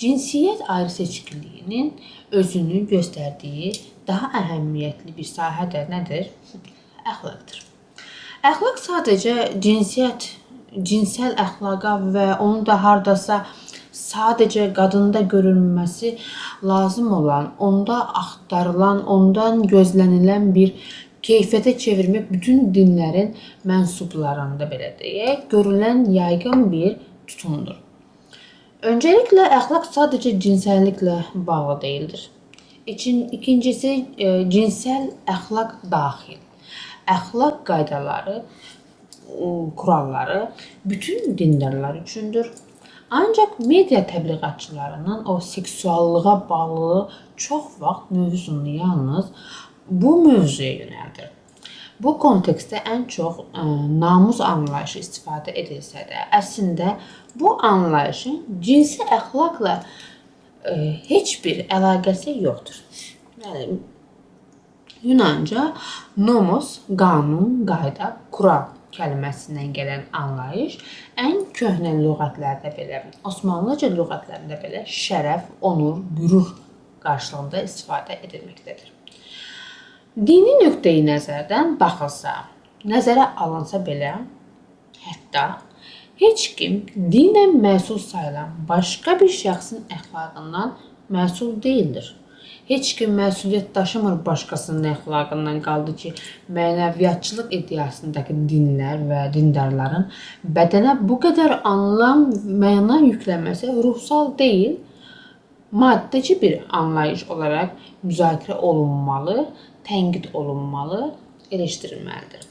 Cinsiyyət ayrı-seçkiliyinin özünü göstərdiyi daha əhəmiyyətli bir sahə də nədir? Əxlaqdır. Əxlaq sadəcə cinsəl əxlaqa və onun da hardasa sadəcə qadında görülməsi lazım olan, onda axtarılan, ondan gözlənilən bir keyfiyyətə çevirmək bütün dinlərin mənsublarında belə deyək, görülən yayğın bir tutumdur. Öncəliklə, əxlaq sadəcə cinsəlliklə bağlı deyildir. İkincisi, cinsəl əxlaq daxil. Əxlaq qaydaları, kuralları bütün dindarlar üçündür. Ancaq media təbliğatçılarının o seksuallığa bağlılığı çox vaxt mövzunu yalnız bu mövzuya yönəldir. Bu kontekstdə ən çox namus anlayışı istifadə edilsə də, əslində bu anlayışın cinsi əxlaqla heç bir əlaqəsi yoxdur. Yəni, Yunanca nomos, qanun, qayda, kural kəlməsindən gələn anlayış ən köhnə lüğətlərdə belə, Osmanlıca lüğətlərində belə şərəf, onur, qürur qarşılığında istifadə edilməkdədir. Dini nöqteyi nəzərdən baxılsa, nəzərə alınsa belə, hətta heç kim dinən məsul sayılan başqa bir şəxsin əxlaqından məsul deyildir. Heç kim məsuliyyət daşımır başqasının əxlaqından, qaldı ki, mənəviyyatçılıq iddiasındakı dinlər və dindarların bədənə bu qədər anlam, məna yükləməsi ruhsal deyil, maddəci bir anlayış olaraq müzakirə olunmalı, tənqid olunmalı, eleşdirilməlidir.